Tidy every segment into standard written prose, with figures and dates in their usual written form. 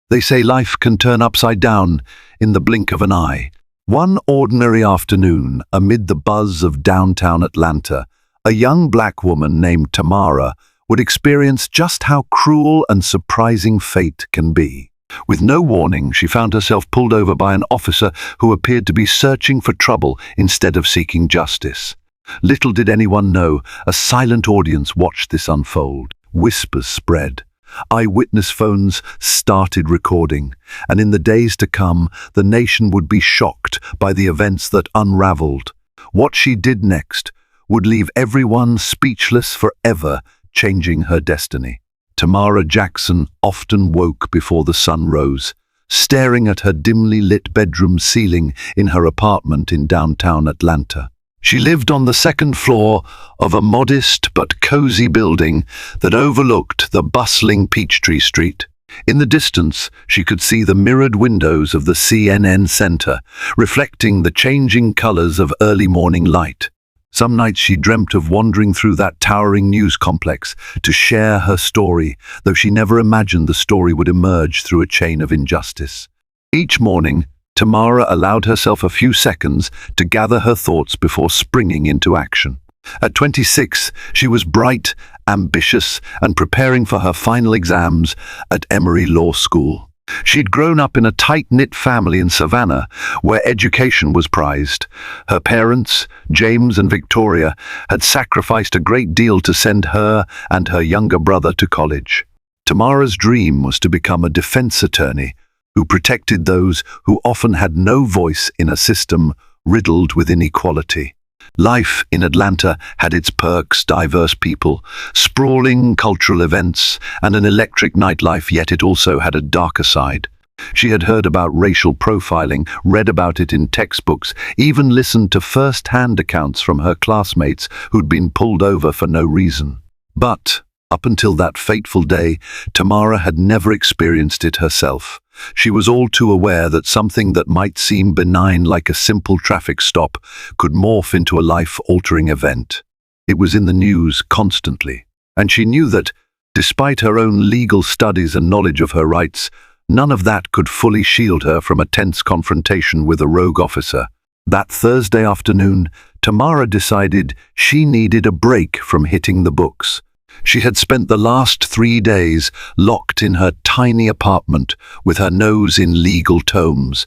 They say life can turn upside down in the blink of an eye. One ordinary afternoon, amid the buzz of downtown Atlanta, a young black woman named Tamara would experience just how cruel and surprising fate can be. With no warning, she found herself pulled over by an officer who appeared to be searching for trouble instead of seeking justice. Little did anyone know, a silent audience watched this unfold. Whispers spread. Eyewitness phones started recording, and in the days to come, the nation would be shocked by the events that unraveled. What she did next would leave everyone speechless forever, changing her destiny. Tamara Jackson often woke before the sun rose, staring at her dimly lit bedroom ceiling in her apartment in downtown Atlanta. She lived on the second floor of a modest but cozy building that overlooked the bustling Peachtree Street. In the distance, she could see the mirrored windows of the CNN Center, reflecting the changing colors of early morning light. Some nights she dreamt of wandering through that towering news complex to share her story, though she never imagined the story would emerge through a chain of injustice. Each morning, Tamara allowed herself a few seconds to gather her thoughts before springing into action. At 26, she was bright, ambitious, and preparing for her final exams at Emory Law School. She'd grown up in a tight-knit family in Savannah, where education was prized. Her parents, James and Victoria, had sacrificed a great deal to send her and her younger brother to college. Tamara's dream was to become a defense attorney who protected those who often had no voice in a system riddled with inequality. Life in Atlanta had its perks: diverse people, sprawling cultural events, and an electric nightlife, yet it also had a darker side. She had heard about racial profiling, read about it in textbooks, even listened to first-hand accounts from her classmates who'd been pulled over for no reason. But, up until that fateful day, Tamara had never experienced it herself. She was all too aware that something that might seem benign, like a simple traffic stop, could morph into a life-altering event. It was in the news constantly, and she knew that, despite her own legal studies and knowledge of her rights, none of that could fully shield her from a tense confrontation with a rogue officer. That Thursday afternoon, Tamara decided she needed a break from hitting the books. She had spent the last 3 days locked in her tiny apartment with her nose in legal tomes,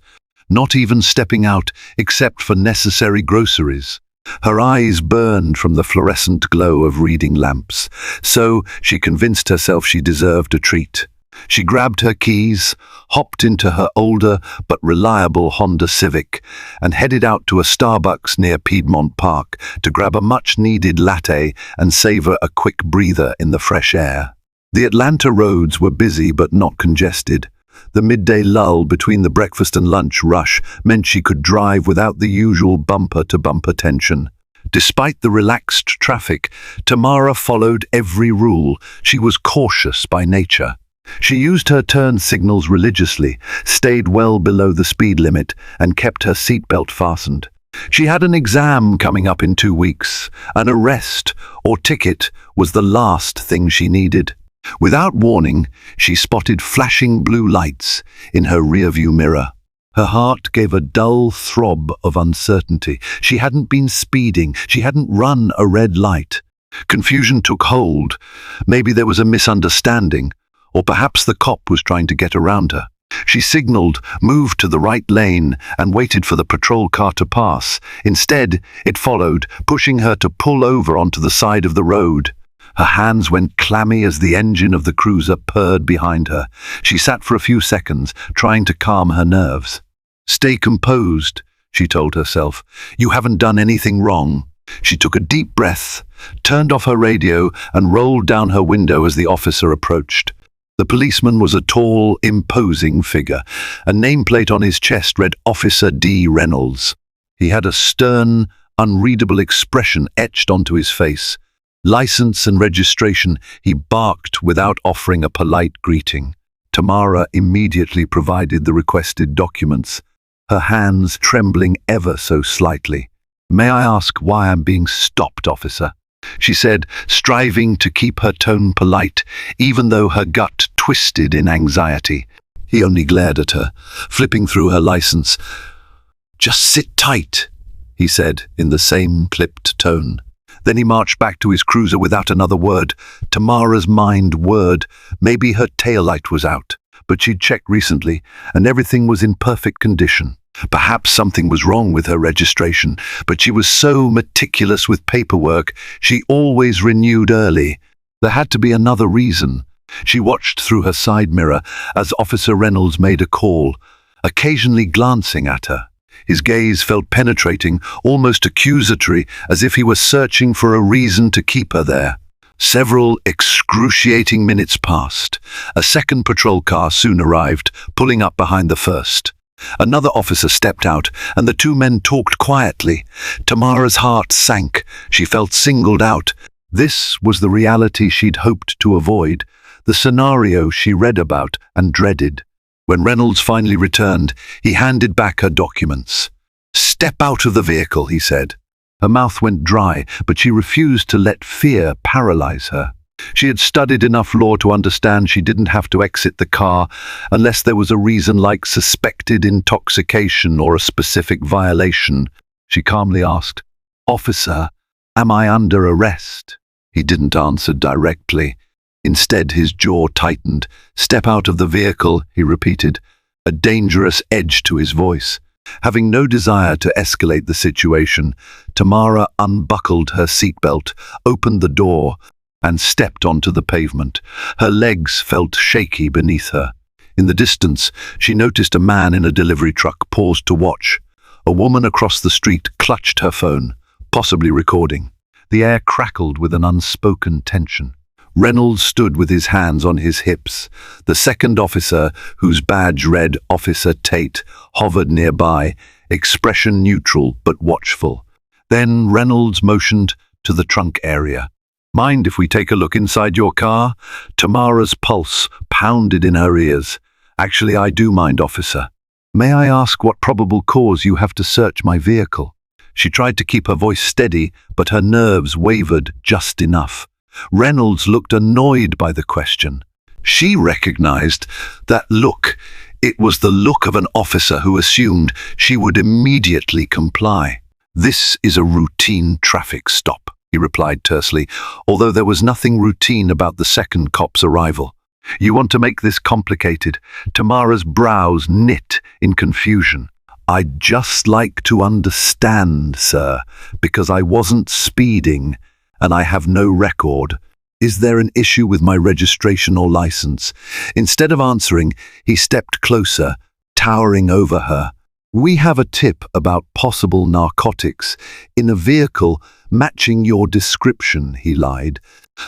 not even stepping out except for necessary groceries. Her eyes burned from the fluorescent glow of reading lamps, so she convinced herself she deserved a treat. She grabbed her keys, hopped into her older but reliable Honda Civic, and headed out to a Starbucks near Piedmont Park to grab a much-needed latte and savor a quick breather in the fresh air. The Atlanta roads were busy but not congested. The midday lull between the breakfast and lunch rush meant she could drive without the usual bumper-to-bumper tension. Despite the relaxed traffic, Tamara followed every rule. She was cautious by nature. She used her turn signals religiously, stayed well below the speed limit, and kept her seatbelt fastened. She had an exam coming up in 2 weeks. An arrest or ticket was the last thing she needed. Without warning, she spotted flashing blue lights in her rearview mirror. Her heart gave a dull throb of uncertainty. She hadn't been speeding. She hadn't run a red light. Confusion took hold. Maybe there was a misunderstanding, or perhaps the cop was trying to get around her. She signaled, moved to the right lane, and waited for the patrol car to pass. Instead, it followed, pushing her to pull over onto the side of the road. Her hands went clammy as the engine of the cruiser purred behind her. She sat for a few seconds, trying to calm her nerves. "Stay composed," she told herself. "You haven't done anything wrong." She took a deep breath, turned off her radio, and rolled down her window as the officer approached. The policeman was a tall, imposing figure. A nameplate on his chest read Officer D. Reynolds. He had a stern, unreadable expression etched onto his face. License and registration, he barked without offering a polite greeting. Tamara immediately provided the requested documents, her hands trembling ever so slightly. "May I ask why I'm being stopped, officer?" she said, striving to keep her tone polite, even though her gut twisted in anxiety. He only glared at her, flipping through her license. "Just sit tight," he said in the same clipped tone. Then he marched back to his cruiser without another word. Tamara's mind whirred. Maybe her taillight was out, but she'd checked recently, and everything was in perfect condition. Perhaps something was wrong with her registration, but she was so meticulous with paperwork, she always renewed early. There had to be another reason. She watched through her side mirror as Officer Reynolds made a call, occasionally glancing at her. His gaze felt penetrating, almost accusatory, as if he were searching for a reason to keep her there. Several excruciating minutes passed. A second patrol car soon arrived, pulling up behind the first. Another officer stepped out, and the two men talked quietly. Tamara's heart sank. She felt singled out. This was the reality she'd hoped to avoid, the scenario she read about and dreaded. When Reynolds finally returned, he handed back her documents. "Step out of the vehicle," he said. Her mouth went dry, but she refused to let fear paralyze her. She had studied enough law to understand she didn't have to exit the car unless there was a reason like suspected intoxication or a specific violation. She calmly asked, "Officer, am I under arrest?" He didn't answer directly. Instead, his jaw tightened. "Step out of the vehicle," he repeated, a dangerous edge to his voice. Having no desire to escalate the situation, Tamara unbuckled her seatbelt, opened the door, and stepped onto the pavement. Her legs felt shaky beneath her. In the distance, she noticed a man in a delivery truck paused to watch. A woman across the street clutched her phone, possibly recording. The air crackled with an unspoken tension. Reynolds stood with his hands on his hips. The second officer, whose badge read Officer Tate, hovered nearby, expression neutral but watchful. Then Reynolds motioned to the trunk area. "Mind if we take a look inside your car?" Tamara's pulse pounded in her ears. "Actually, I do mind, officer. May I ask what probable cause you have to search my vehicle?" She tried to keep her voice steady, but her nerves wavered just enough. Reynolds looked annoyed by the question. She recognized that look. It was the look of an officer who assumed she would immediately comply. "This is a routine traffic stop," he replied tersely, although there was nothing routine about the second cop's arrival. "You want to make this complicated?" Tamara's brows knit in confusion. "I'd just like to understand, sir, because I wasn't speeding and I have no record. Is there an issue with my registration or license?" Instead of answering, he stepped closer, towering over her. "We have a tip about possible narcotics in a vehicle matching your description," he lied,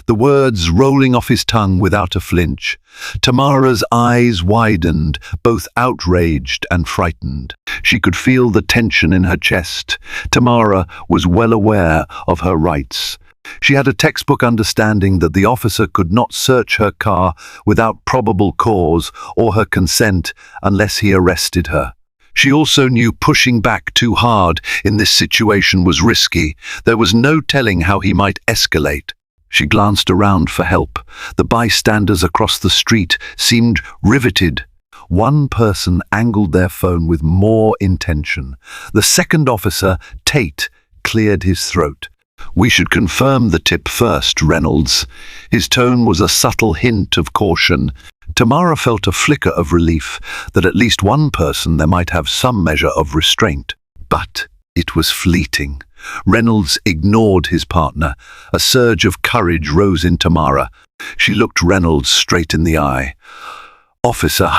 the words rolling off his tongue without a flinch. Tamara's eyes widened, both outraged and frightened. She could feel the tension in her chest. Tamara was well aware of her rights. She had a textbook understanding that the officer could not search her car without probable cause or her consent unless he arrested her. She also knew pushing back too hard in this situation was risky. There was no telling how he might escalate. She glanced around for help. The bystanders across the street seemed riveted. One person angled their phone with more intention. The second officer, Tate, cleared his throat. "We should confirm the tip first, Reynolds." His tone was a subtle hint of caution. Tamara felt a flicker of relief that at least one person there might have some measure of restraint. But it was fleeting. Reynolds ignored his partner. A surge of courage rose in Tamara. She looked Reynolds straight in the eye. "Officer,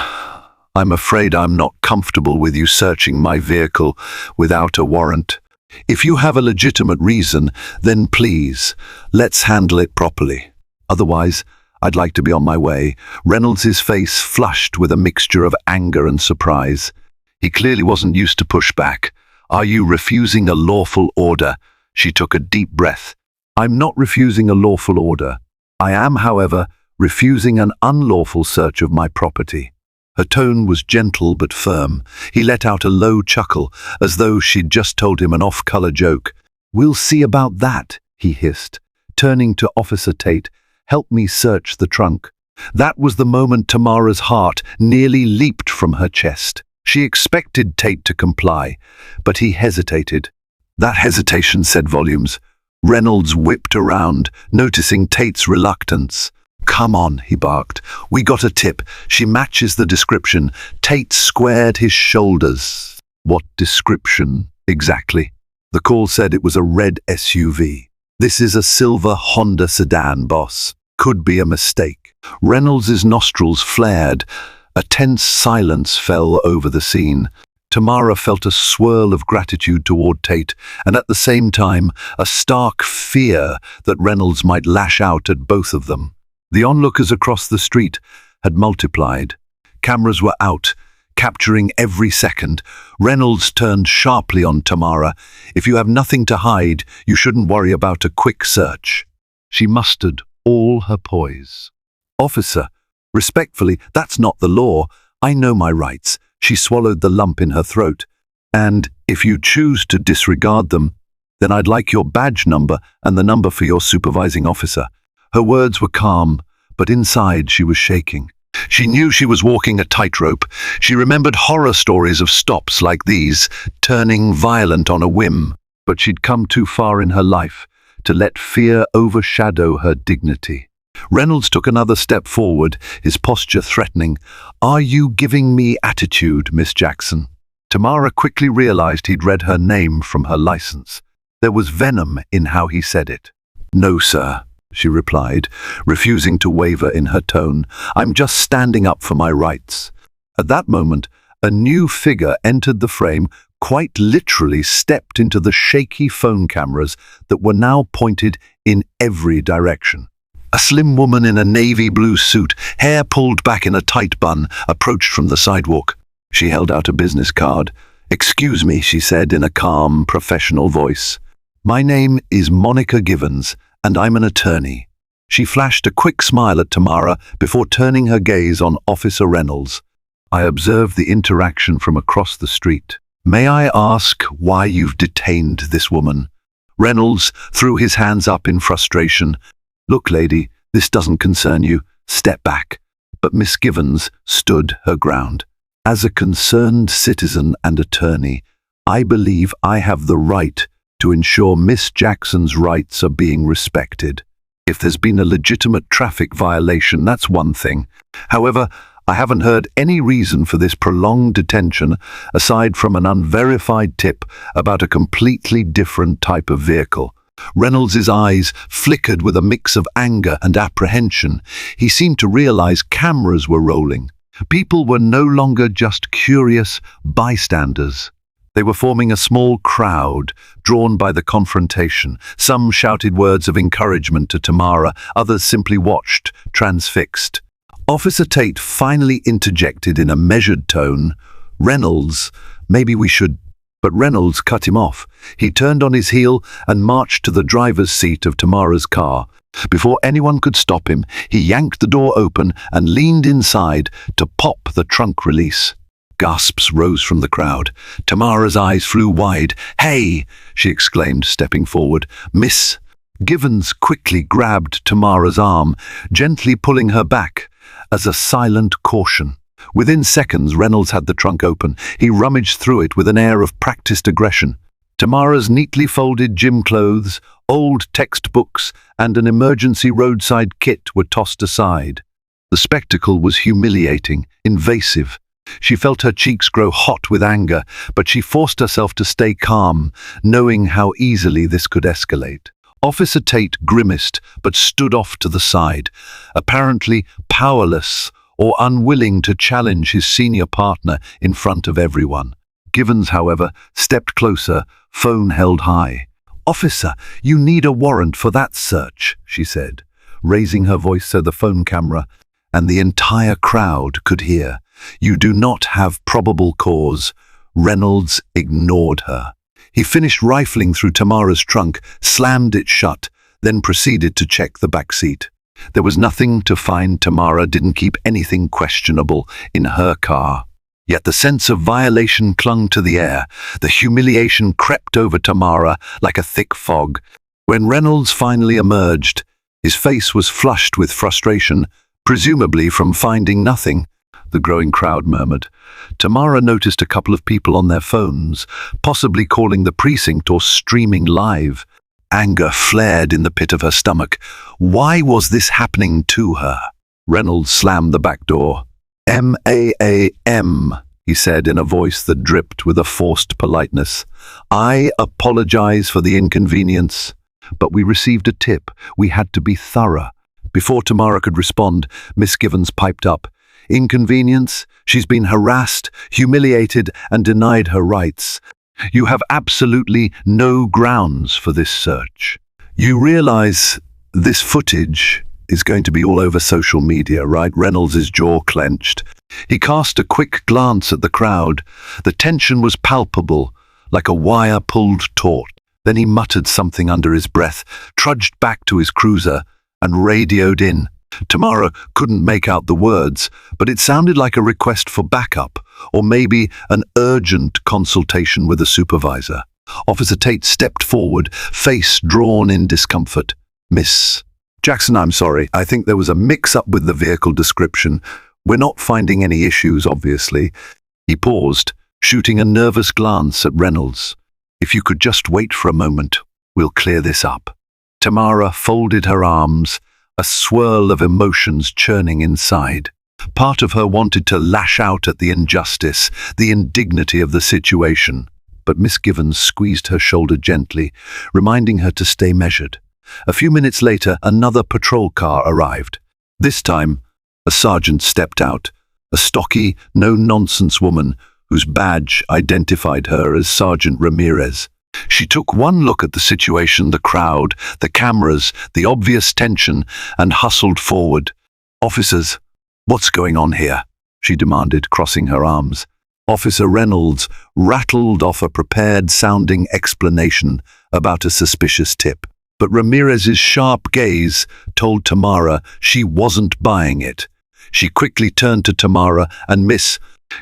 I'm afraid I'm not comfortable with you searching my vehicle without a warrant. If you have a legitimate reason, then please, let's handle it properly. Otherwise, I'd like to be on my way." Reynolds's face flushed with a mixture of anger and surprise. He clearly wasn't used to pushback. "Are you refusing a lawful order?" She took a deep breath. "I'm not refusing a lawful order. I am, however, refusing an unlawful search of my property." Her tone was gentle but firm. He let out a low chuckle, as though she'd just told him an off-color joke. "We'll see about that," he hissed. Turning to Officer Tate, "Help me search the trunk." That was the moment Tamara's heart nearly leaped from her chest. She expected Tate to comply, but he hesitated. That hesitation said volumes. Reynolds whipped around, noticing Tate's reluctance. "Come on," he barked. "We got a tip. She matches the description." Tate squared his shoulders. "What description, exactly?" The call said it was a red SUV. "This is a silver Honda sedan, boss. Could be a mistake." Reynolds's nostrils flared. A tense silence fell over the scene. Tamara felt a swirl of gratitude toward Tate, and at the same time, a stark fear that Reynolds might lash out at both of them. The onlookers across the street had multiplied. Cameras were out, capturing every second. Reynolds turned sharply on Tamara. "If you have nothing to hide, you shouldn't worry about a quick search." She mustered all her poise. "Officer, respectfully, that's not the law. I know my rights." She swallowed the lump in her throat. "And if you choose to disregard them, then I'd like your badge number and the number for your supervising officer." Her words were calm, but inside she was shaking. She knew she was walking a tightrope. She remembered horror stories of stops like these, turning violent on a whim. But she'd come too far in her life to let fear overshadow her dignity. Reynolds took another step forward, his posture threatening. "Are you giving me attitude, Miss Jackson?" Tamara quickly realized he'd read her name from her license. There was venom in how he said it. "No, sir," she replied, refusing to waver in her tone. "I'm just standing up for my rights." At that moment, a new figure entered the frame, quite literally stepped into the shaky phone cameras that were now pointed in every direction. A slim woman in a navy blue suit, hair pulled back in a tight bun, approached from the sidewalk. She held out a business card. "Excuse me," she said in a calm, professional voice. "My name is Monica Givens, and I'm an attorney." She flashed a quick smile at Tamara before turning her gaze on Officer Reynolds. "I observed the interaction from across the street. May I ask why you've detained this woman?" Reynolds threw his hands up in frustration. "Look, lady, this doesn't concern you. Step back." But Miss Givens stood her ground. "As a concerned citizen and attorney, I believe I have the right to ensure Miss Jackson's rights are being respected. If there's been a legitimate traffic violation, that's one thing. However, I haven't heard any reason for this prolonged detention aside from an unverified tip about a completely different type of vehicle." Reynolds's eyes flickered with a mix of anger and apprehension. He seemed to realize cameras were rolling. People were no longer just curious bystanders. They were forming a small crowd, drawn by the confrontation. Some shouted words of encouragement to Tamara, others simply watched, transfixed. Officer Tate finally interjected in a measured tone, "Reynolds, maybe we should..." But Reynolds cut him off. He turned on his heel and marched to the driver's seat of Tamara's car. Before anyone could stop him, he yanked the door open and leaned inside to pop the trunk release. Gasps rose from the crowd. Tamara's eyes flew wide. "Hey!" she exclaimed, stepping forward. "Miss..." Givens quickly grabbed Tamara's arm, gently pulling her back as a silent caution. Within seconds, Reynolds had the trunk open. He rummaged through it with an air of practiced aggression. Tamara's neatly folded gym clothes, old textbooks, and an emergency roadside kit were tossed aside. The spectacle was humiliating, invasive. She felt her cheeks grow hot with anger, but she forced herself to stay calm, knowing how easily this could escalate. Officer Tate grimaced, but stood off to the side, apparently powerless or unwilling to challenge his senior partner in front of everyone. Givens, however, stepped closer, phone held high. "Officer, you need a warrant for that search," she said, raising her voice so the phone camera and the entire crowd could hear. "You do not have probable cause." Reynolds ignored her. He finished rifling through Tamara's trunk, slammed it shut, then proceeded to check the back seat. There was nothing to find. Tamara didn't keep anything questionable in her car. Yet the sense of violation clung to the air. The humiliation crept over Tamara like a thick fog. When Reynolds finally emerged, his face was flushed with frustration, Presumably from finding nothing, the growing crowd murmured. Tamara noticed a couple of people on their phones, possibly calling the precinct or streaming live. Anger flared in the pit of her stomach. Why was this happening to her? Reynolds slammed the back door. "M-A-A-M," he said in a voice that dripped with a forced politeness. "I apologize for the inconvenience, but we received a tip. We had to be thorough." Before Tamara could respond, Miss Givens piped up. "Inconvenience? She's been harassed, humiliated, and denied her rights. You have absolutely no grounds for this search. You realize this footage is going to be all over social media, right?" Reynolds' jaw clenched. He cast a quick glance at the crowd. The tension was palpable, like a wire pulled taut. Then he muttered something under his breath, trudged back to his cruiser, and radioed in. Tamara couldn't make out the words, but it sounded like a request for backup, or maybe an urgent consultation with a supervisor. Officer Tate stepped forward, face drawn in discomfort. "Miss Jackson, I'm sorry. I think there was a mix-up with the vehicle description. We're not finding any issues, obviously." He paused, shooting a nervous glance at Reynolds. "If you could just wait for a moment, we'll clear this up." Tamara folded her arms, a swirl of emotions churning inside. Part of her wanted to lash out at the injustice, the indignity of the situation. But Miss Givens squeezed her shoulder gently, reminding her to stay measured. A few minutes later, another patrol car arrived. This time, a sergeant stepped out, a stocky, no-nonsense woman whose badge identified her as Sergeant Ramirez. She took one look at the situation, the crowd, the cameras, the obvious tension, and hustled forward. "Officers, what's going on here?" she demanded, crossing her arms. Officer Reynolds rattled off a prepared-sounding explanation about a suspicious tip. But Ramirez's sharp gaze told Tamara she wasn't buying it. She quickly turned to Tamara and Miss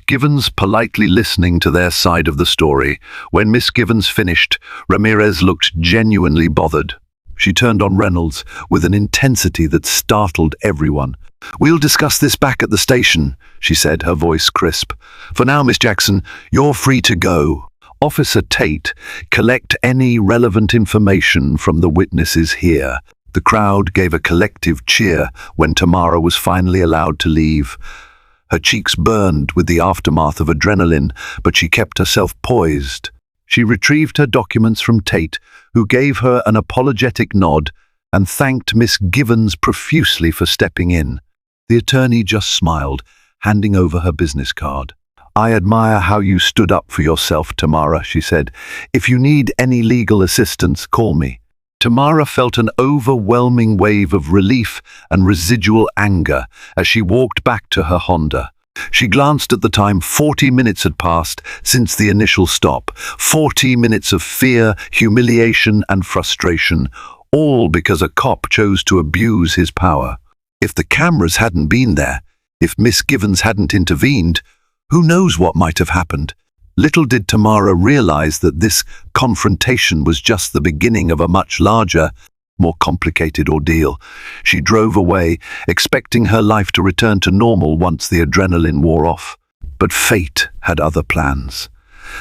Givens, politely listening to their side of the story. When Miss Givens finished, Ramirez looked genuinely bothered. She turned on Reynolds with an intensity that startled everyone. "We'll discuss this back at the station," she said, her voice crisp. "For now, Miss Jackson, you're free to go. Officer Tate, collect any relevant information from the witnesses here." The crowd gave a collective cheer when Tamara was finally allowed to leave. Her cheeks burned with the aftermath of adrenaline, but she kept herself poised. She retrieved her documents from Tate, who gave her an apologetic nod and thanked Miss Givens profusely for stepping in. The attorney just smiled, handing over her business card. "I admire how you stood up for yourself, Tamara," she said. "If you need any legal assistance, call me." Tamara felt an overwhelming wave of relief and residual anger as she walked back to her Honda. She glanced at the time. 40 minutes had passed since the initial stop. 40 minutes of fear, humiliation, and frustration, all because a cop chose to abuse his power. If the cameras hadn't been there, if Miss Givens hadn't intervened, who knows what might have happened? Little did Tamara realize that this confrontation was just the beginning of a much larger, more complicated ordeal. She drove away, expecting her life to return to normal once the adrenaline wore off. But fate had other plans.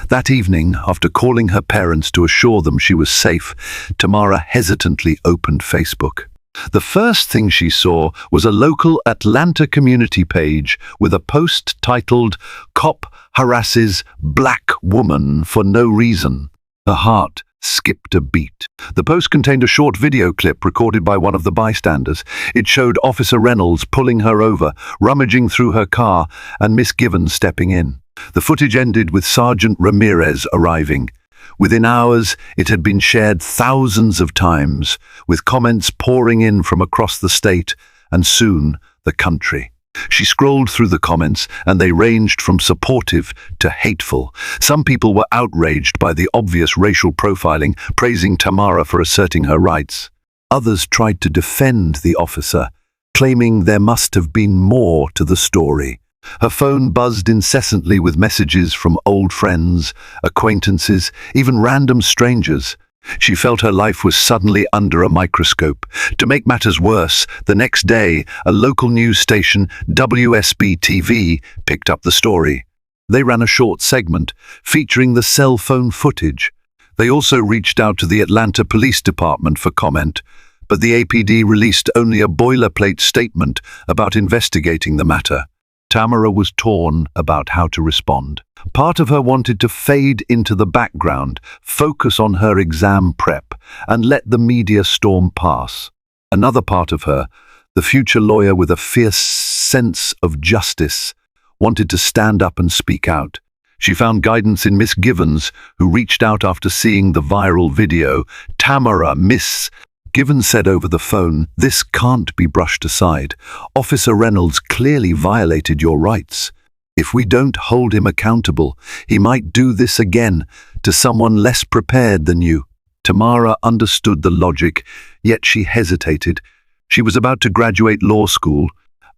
That evening, after calling her parents to assure them she was safe, Tamara hesitantly opened Facebook. The first thing she saw was a local Atlanta community page with a post titled, "Cop Harasses Black Woman for No Reason." Her heart skipped a beat. The post contained a short video clip recorded by one of the bystanders. It showed Officer Reynolds pulling her over, rummaging through her car, and Miss Givens stepping in. The footage ended with Sergeant Ramirez arriving. Within hours, it had been shared thousands of times, with comments pouring in from across the state and soon the country. She scrolled through the comments, and they ranged from supportive to hateful. Some people were outraged by the obvious racial profiling, praising Tamara for asserting her rights. Others tried to defend the officer, claiming there must have been more to the story. Her phone buzzed incessantly with messages from old friends, acquaintances, even random strangers. She felt her life was suddenly under a microscope. To make matters worse, the next day, a local news station, WSB-TV, picked up the story. They ran a short segment featuring the cell phone footage. They also reached out to the Atlanta Police Department for comment, but the APD released only a boilerplate statement about investigating the matter. Tamara was torn about how to respond. Part of her wanted to fade into the background, focus on her exam prep, and let the media storm pass. Another part of her, the future lawyer with a fierce sense of justice, wanted to stand up and speak out. She found guidance in Miss Givens, who reached out after seeing the viral video. Tamara, Miss Givens said over the phone, "This can't be brushed aside. Officer Reynolds clearly violated your rights. If we don't hold him accountable, he might do this again to someone less prepared than you." Tamara understood the logic, yet she hesitated. She was about to graduate law school.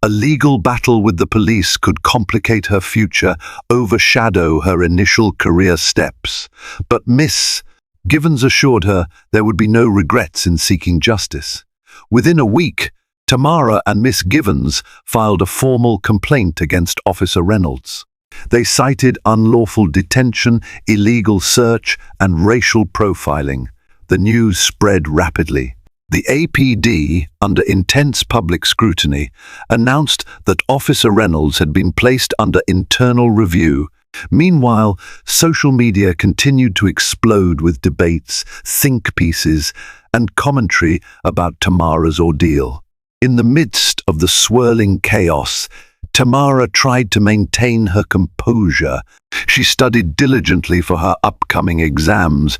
A legal battle with the police could complicate her future, overshadow her initial career steps. But Miss Givens assured her there would be no regrets in seeking justice. Within a week, Tamara and Miss Givens filed a formal complaint against Officer Reynolds. They cited unlawful detention, illegal search, and racial profiling. The news spread rapidly. The APD, under intense public scrutiny, announced that Officer Reynolds had been placed under internal review. Meanwhile, social media continued to explode with debates, think pieces, and commentary about Tamara's ordeal. In the midst of the swirling chaos, Tamara tried to maintain her composure. She studied diligently for her upcoming exams,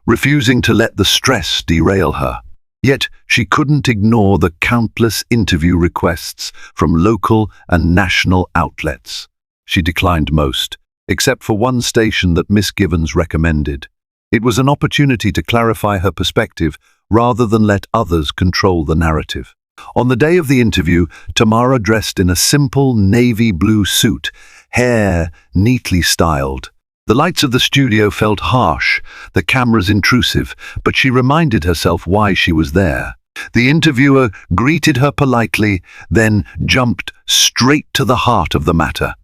refusing to let the stress derail her. Yet she couldn't ignore the countless interview requests from local and national outlets. She declined most, except for one station that Miss Givens recommended. It was an opportunity to clarify her perspective rather than let others control the narrative. On the day of the interview, Tamara dressed in a simple navy blue suit, hair neatly styled. The lights of the studio felt harsh, the cameras intrusive, but she reminded herself why she was there. The interviewer greeted her politely, then jumped straight to the heart of the matter.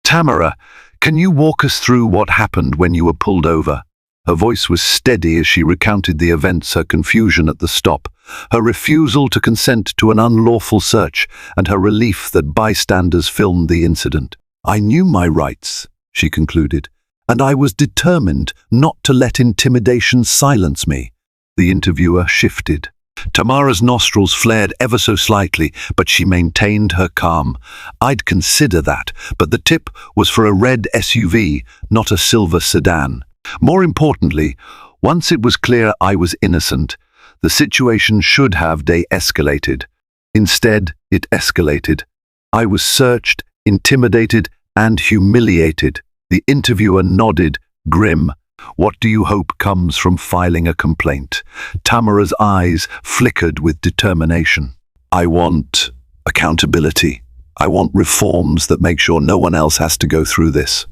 "Tamara, can you walk us through what happened when you were pulled over?" Her voice was steady as she recounted the events, her confusion at the stop, her refusal to consent to an unlawful search, and her relief that bystanders filmed the incident. "I knew my rights," she concluded, "and I was determined not to let intimidation silence me." The interviewer shifted. Tamara's nostrils flared ever so slightly, but she maintained her calm. "I'd consider that, but the tip was for a red SUV, not a silver sedan. More importantly, once it was clear I was innocent, the situation should have de-escalated. Instead, it escalated. I was searched, intimidated, and humiliated." The interviewer nodded, grim. "What do you hope comes from filing a complaint?" Tamara's eyes flickered with determination. "I want accountability. I want reforms that make sure no one else has to go through this.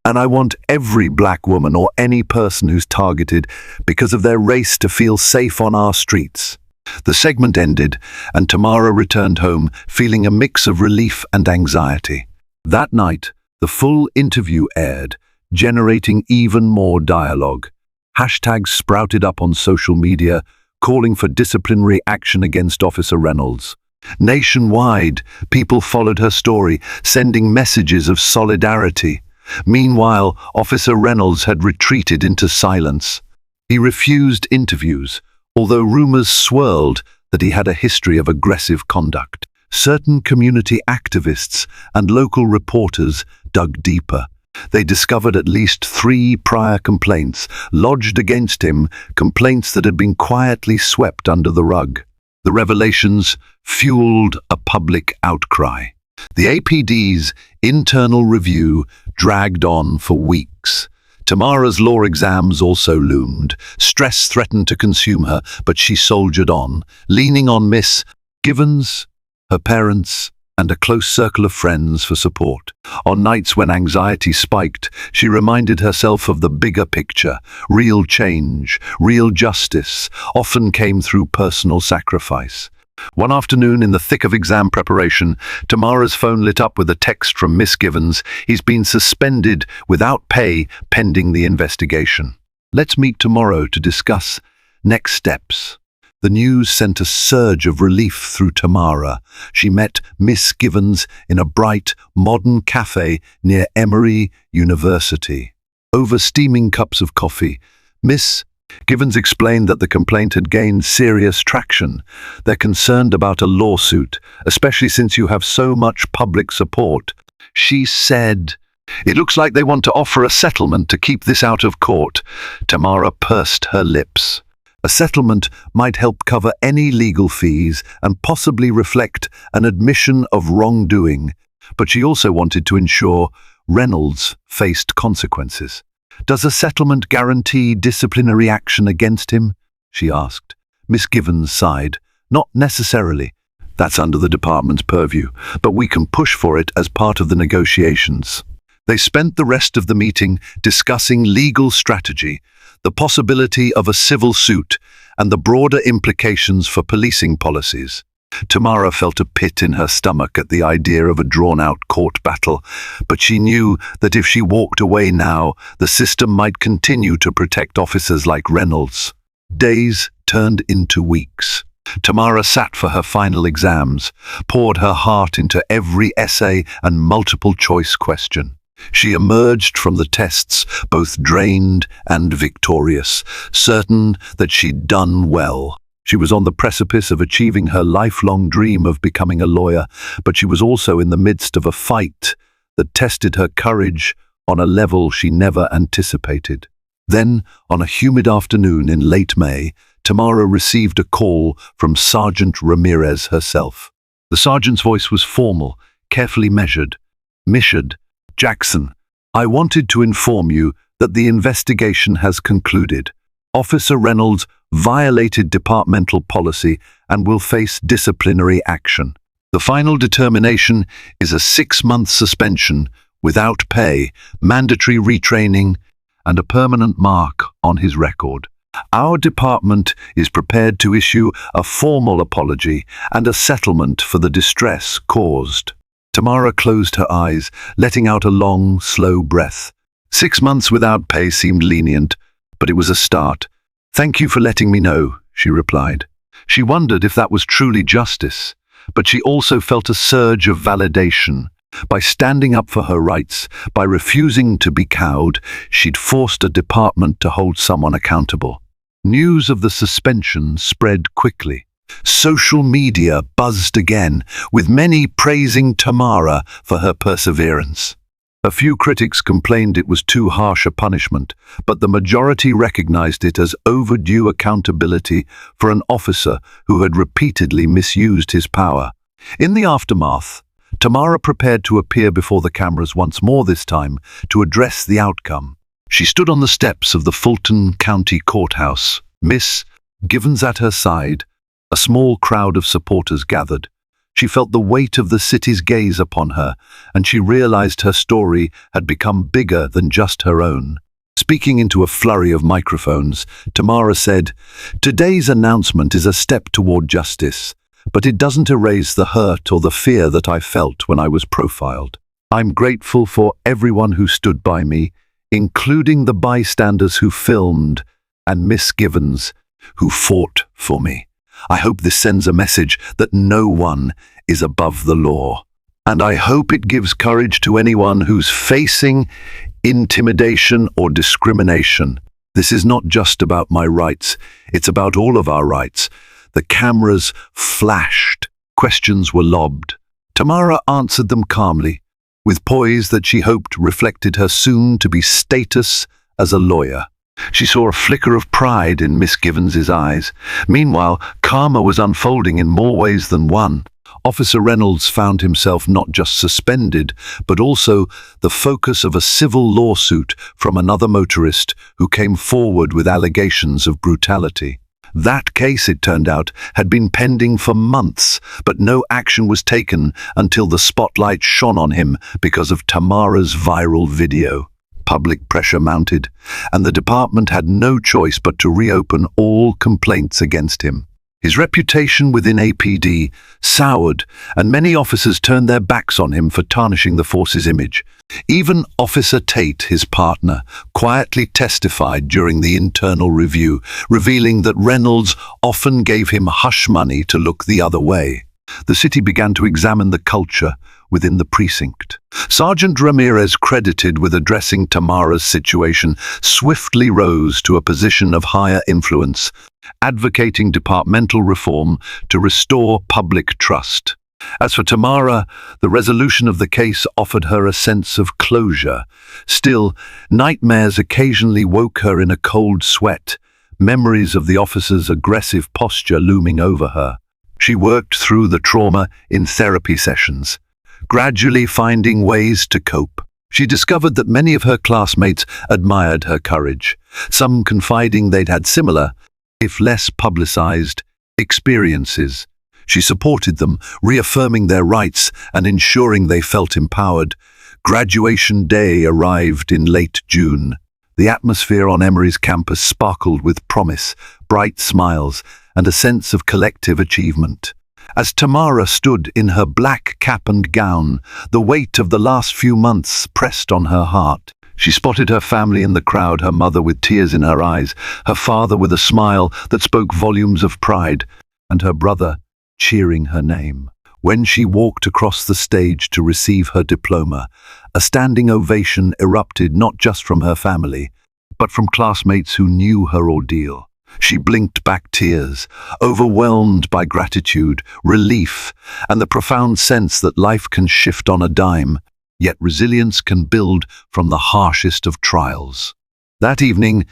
And I want every black woman or any person who's targeted because of their race to feel safe on our streets." The segment ended, and Tamara returned home feeling a mix of relief and anxiety. That night, the full interview aired, generating even more dialogue. Hashtags sprouted up on social media, calling for disciplinary action against Officer Reynolds. Nationwide, people followed her story, sending messages of solidarity. Meanwhile, Officer Reynolds had retreated into silence. He refused interviews, although rumors swirled that he had a history of aggressive conduct. Certain community activists and local reporters dug deeper. They discovered at least 3 prior complaints lodged against him, complaints that had been quietly swept under the rug. The revelations fueled a public outcry. The APD's internal review dragged on for weeks. Tamara's law exams also loomed. Stress threatened to consume her, but she soldiered on, leaning on Miss Givens, her parents, and a close circle of friends for support. On nights when anxiety spiked, she reminded herself of the bigger picture. Real change, real justice, often came through personal sacrifice. One afternoon, in the thick of exam preparation, Tamara's phone lit up with a text from Miss Givens. He's been suspended without pay pending the investigation. Let's meet tomorrow to discuss next steps. The news sent a surge of relief through Tamara. She met Miss Givens in a bright, modern cafe near Emory University. Over steaming cups of coffee, Miss Givens explained that the complaint had gained serious traction. They're concerned about a lawsuit, especially since you have so much public support. She said, "It looks like they want to offer a settlement to keep this out of court." Tamara pursed her lips. A settlement might help cover any legal fees and possibly reflect an admission of wrongdoing, but she also wanted to ensure Reynolds faced consequences. "Does a settlement guarantee disciplinary action against him?" she asked. Miss Givens sighed. "Not necessarily. That's under the department's purview, but we can push for it as part of the negotiations." They spent the rest of the meeting discussing legal strategy, the possibility of a civil suit, and the broader implications for policing policies. Tamara felt a pit in her stomach at the idea of a drawn-out court battle, but she knew that if she walked away now, the system might continue to protect officers like Reynolds. Days turned into weeks. Tamara sat for her final exams, poured her heart into every essay and multiple-choice question. She emerged from the tests both drained and victorious, certain that she'd done well. She was on the precipice of achieving her lifelong dream of becoming a lawyer, but she was also in the midst of a fight that tested her courage on a level she never anticipated. Then, on a humid afternoon in late May, Tamara received a call from Sergeant Ramirez herself. The sergeant's voice was formal, carefully measured. "Mishad, Jackson, I wanted to inform you that the investigation has concluded. Officer Reynolds violated departmental policy and will face disciplinary action. The final determination is a 6-month suspension without pay, mandatory retraining, and a permanent mark on his record. Our department is prepared to issue a formal apology and a settlement for the distress caused." Tamara closed her eyes, letting out a long, slow breath. 6 months without pay seemed lenient, but it was a start. "Thank you for letting me know," she replied. She wondered if that was truly justice, but she also felt a surge of validation. By standing up for her rights, by refusing to be cowed, she'd forced a department to hold someone accountable. News of the suspension spread quickly. Social media buzzed again, with many praising Tamara for her perseverance. A few critics complained it was too harsh a punishment, but the majority recognized it as overdue accountability for an officer who had repeatedly misused his power. In the aftermath, Tamara prepared to appear before the cameras once more this time to address the outcome. She stood on the steps of the Fulton County Courthouse, Miss Givens at her side. A small crowd of supporters gathered. She felt the weight of the city's gaze upon her, and she realized her story had become bigger than just her own. Speaking into a flurry of microphones, Tamara said, "Today's announcement is a step toward justice, but it doesn't erase the hurt or the fear that I felt when I was profiled. I'm grateful for everyone who stood by me, including the bystanders who filmed, and Miss Givens, who fought for me. I hope this sends a message that no one is above the law. And I hope it gives courage to anyone who's facing intimidation or discrimination. This is not just about my rights, it's about all of our rights." The cameras flashed. Questions were lobbed. Tamara answered them calmly, with poise that she hoped reflected her soon-to-be status as a lawyer. She saw a flicker of pride in Miss Givens's eyes. Meanwhile, karma was unfolding in more ways than one. Officer Reynolds found himself not just suspended, but also the focus of a civil lawsuit from another motorist who came forward with allegations of brutality. That case, it turned out, had been pending for months, but no action was taken until the spotlight shone on him because of Tamara's viral video. Public pressure mounted, and the department had no choice but to reopen all complaints against him. His reputation within APD soured, and many officers turned their backs on him for tarnishing the force's image. Even Officer Tate, his partner, quietly testified during the internal review, revealing that Reynolds often gave him hush money to look the other way. The city began to examine the culture within the precinct. Sergeant Ramirez, credited with addressing Tamara's situation, swiftly rose to a position of higher influence, advocating departmental reform to restore public trust. As for Tamara, the resolution of the case offered her a sense of closure. Still, nightmares occasionally woke her in a cold sweat, memories of the officer's aggressive posture looming over her. She worked through the trauma in therapy sessions, gradually finding ways to cope. She discovered that many of her classmates admired her courage, some confiding they'd had similar, if less publicized, experiences. She supported them, reaffirming their rights and ensuring they felt empowered. Graduation day arrived in late June. The atmosphere on Emory's campus sparkled with promise, bright smiles, and a sense of collective achievement. As Tamara stood in her black cap and gown, the weight of the last few months pressed on her heart. She spotted her family in the crowd, her mother with tears in her eyes, her father with a smile that spoke volumes of pride, and her brother cheering her name. When she walked across the stage to receive her diploma, a standing ovation erupted not just from her family, but from classmates who knew her ordeal. She blinked back tears, overwhelmed by gratitude, relief, and the profound sense that life can shift on a dime, yet resilience can build from the harshest of trials. That evening,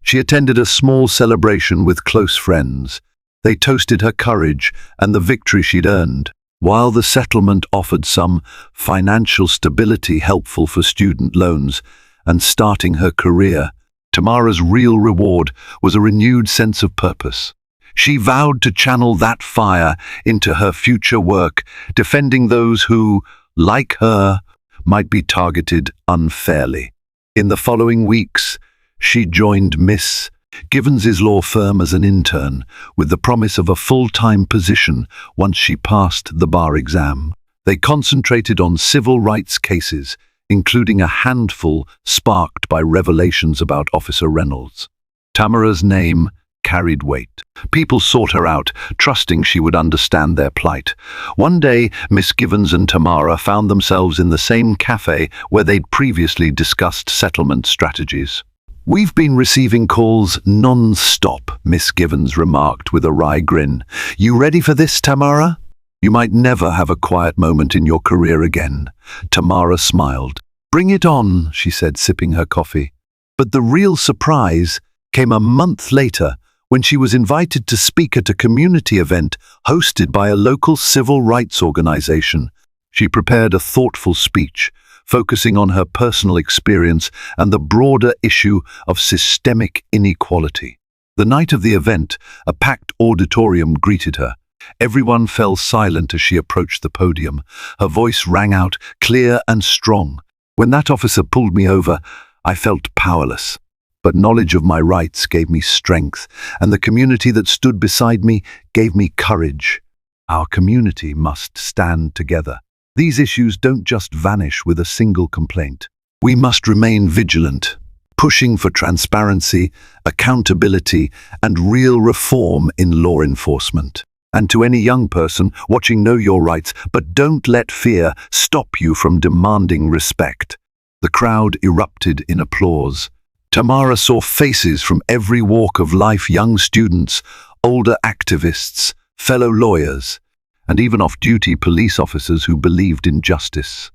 she attended a small celebration with close friends. They toasted her courage and the victory she'd earned. While the settlement offered some financial stability helpful for student loans and starting her career, Tamara's real reward was a renewed sense of purpose. She vowed to channel that fire into her future work, defending those who, like her, might be targeted unfairly. In the following weeks, she joined Miss Givens's law firm as an intern, with the promise of a full-time position once she passed the bar exam. They concentrated on civil rights cases, including a handful sparked by revelations about Officer Reynolds. Tamara's name carried weight. People sought her out, trusting she would understand their plight. One day, Miss Givens and Tamara found themselves in the same cafe where they'd previously discussed settlement strategies. "We've been receiving calls non-stop," Miss Givens remarked with a wry grin. "You ready for this, Tamara? You might never have a quiet moment in your career again." Tamara smiled. "Bring it on," she said, sipping her coffee. But the real surprise came a month later when she was invited to speak at a community event hosted by a local civil rights organization. She prepared a thoughtful speech, focusing on her personal experience and the broader issue of systemic inequality. The night of the event, a packed auditorium greeted her. Everyone fell silent as she approached the podium. Her voice rang out, clear and strong. "When that officer pulled me over, I felt powerless. But knowledge of my rights gave me strength, and the community that stood beside me gave me courage. Our community must stand together. These issues don't just vanish with a single complaint. We must remain vigilant, pushing for transparency, accountability, and real reform in law enforcement. And to any young person watching, know your rights, but don't let fear stop you from demanding respect." The crowd erupted in applause. Tamara saw faces from every walk of life, young students, older activists, fellow lawyers, and even off-duty police officers who believed in justice.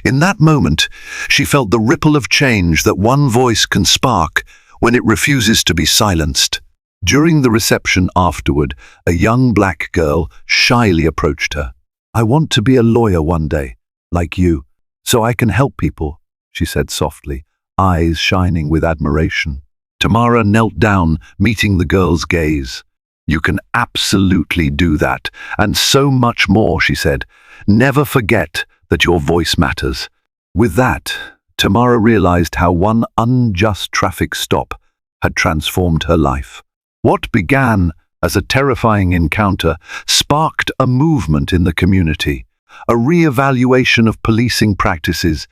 In that moment, she felt the ripple of change that one voice can spark when it refuses to be silenced. During the reception afterward, a young black girl shyly approached her. "I want to be a lawyer one day, like you, so I can help people," she said softly, eyes shining with admiration. Tamara knelt down, meeting the girl's gaze. You can absolutely do that, and so much more, she said. Never forget that your voice matters. With that, Tamara realized how one unjust traffic stop had transformed her life. What began as a terrifying encounter sparked a movement in the community, a re-evaluation of policing practices,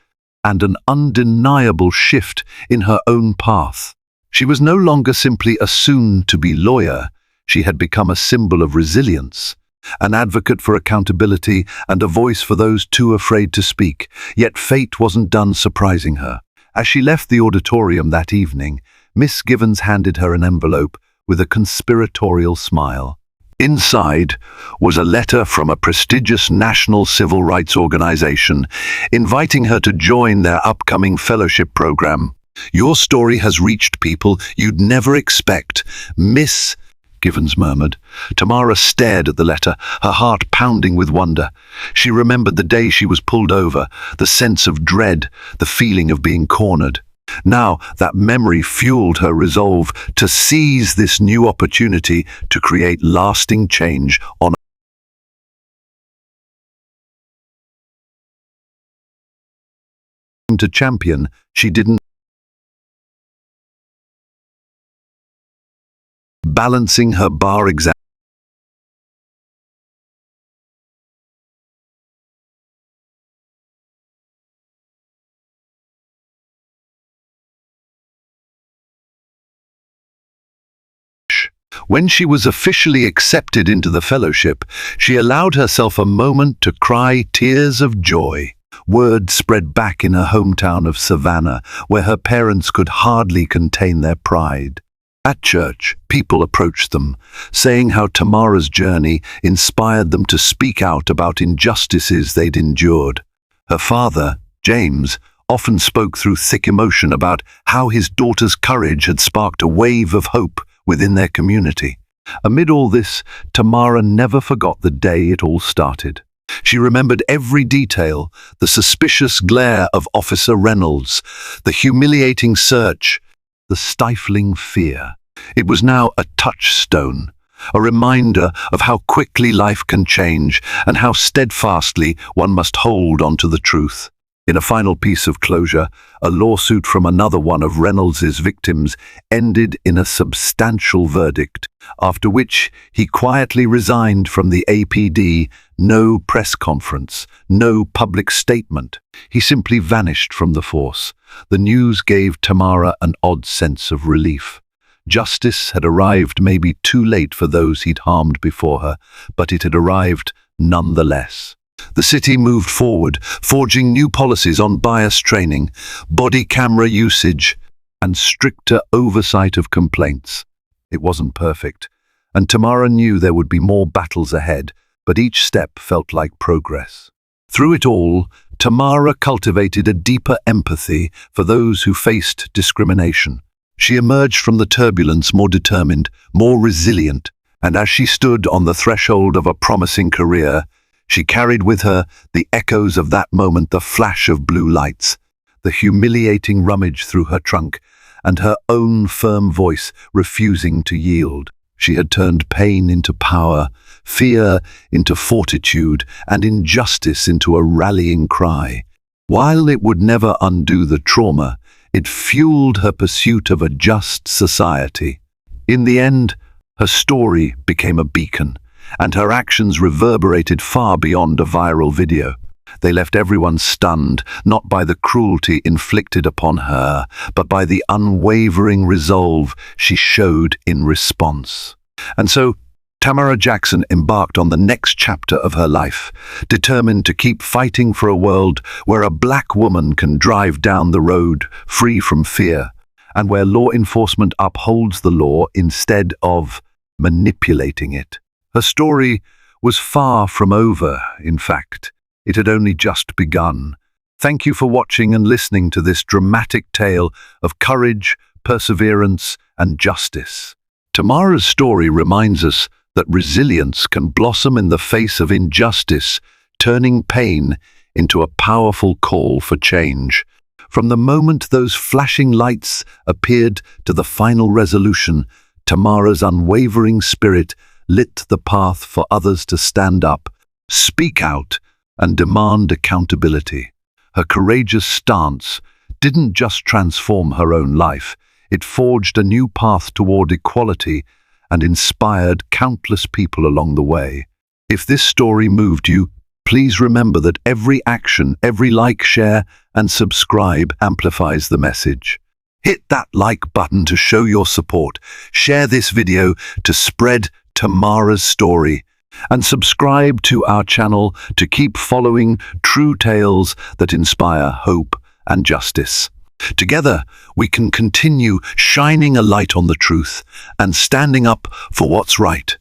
and an undeniable shift in her own path. She was no longer simply a soon-to-be lawyer. She had become a symbol of resilience, an advocate for accountability and a voice for those too afraid to speak. Yet fate wasn't done surprising her. As she left the auditorium that evening, Miss Givens handed her an envelope with a conspiratorial smile. Inside was a letter from a prestigious national civil rights organization inviting her to join their upcoming fellowship program. Your story has reached people you'd never expect, Miss Givens murmured. Tamara stared at the letter, her heart pounding with wonder. She remembered the day she was pulled over, the sense of dread, the feeling of being cornered. Now that memory fueled her resolve to seize this new opportunity to create lasting change on to champion. She didn't balancing her bar exam. When she was officially accepted into the fellowship, she allowed herself a moment to cry tears of joy. Word spread back in her hometown of Savannah, where her parents could hardly contain their pride. At church, people approached them, saying how Tamara's journey inspired them to speak out about injustices they'd endured. Her father, James, often spoke through thick emotion about how his daughter's courage had sparked a wave of hope within their community. Amid all this, Tamara never forgot the day it all started. She remembered every detail, the suspicious glare of Officer Reynolds, the humiliating search, the stifling fear. It was now a touchstone, a reminder of how quickly life can change and how steadfastly one must hold on to the truth. In a final piece of closure, a lawsuit from another one of Reynolds's victims ended in a substantial verdict, after which he quietly resigned from the APD. No press conference, no public statement. He simply vanished from the force. The news gave Tamara an odd sense of relief. Justice had arrived maybe too late for those he'd harmed before her, but it had arrived nonetheless. The city moved forward, forging new policies on bias training, body camera usage, and stricter oversight of complaints. It wasn't perfect, and Tamara knew there would be more battles ahead, but each step felt like progress. Through it all, Tamara cultivated a deeper empathy for those who faced discrimination. She emerged from the turbulence more determined, more resilient, and as she stood on the threshold of a promising career, she carried with her the echoes of that moment, the flash of blue lights, the humiliating rummage through her trunk, and her own firm voice refusing to yield. She had turned pain into power, fear into fortitude, and injustice into a rallying cry. While it would never undo the trauma, it fueled her pursuit of a just society. In the end, her story became a beacon, and her actions reverberated far beyond a viral video. They left everyone stunned, not by the cruelty inflicted upon her, but by the unwavering resolve she showed in response. And so, Tamara Jackson embarked on the next chapter of her life, determined to keep fighting for a world where a black woman can drive down the road free from fear, and where law enforcement upholds the law instead of manipulating it. Her story was far from over, in fact. It had only just begun. Thank you for watching and listening to this dramatic tale of courage, perseverance, and justice. Tamara's story reminds us that resilience can blossom in the face of injustice, turning pain into a powerful call for change. From the moment those flashing lights appeared to the final resolution, Tamara's unwavering spirit lit the path for others to stand up, speak out, and demand accountability. Her courageous stance didn't just transform her own life, it forged a new path toward equality and inspired countless people along the way. If this story moved you, please remember that every action, every like, share, and subscribe amplifies the message. Hit that like button to show your support, share this video to spread Tamara's story, and subscribe to our channel to keep following true tales that inspire hope and justice. Together, we can continue shining a light on the truth and standing up for what's right.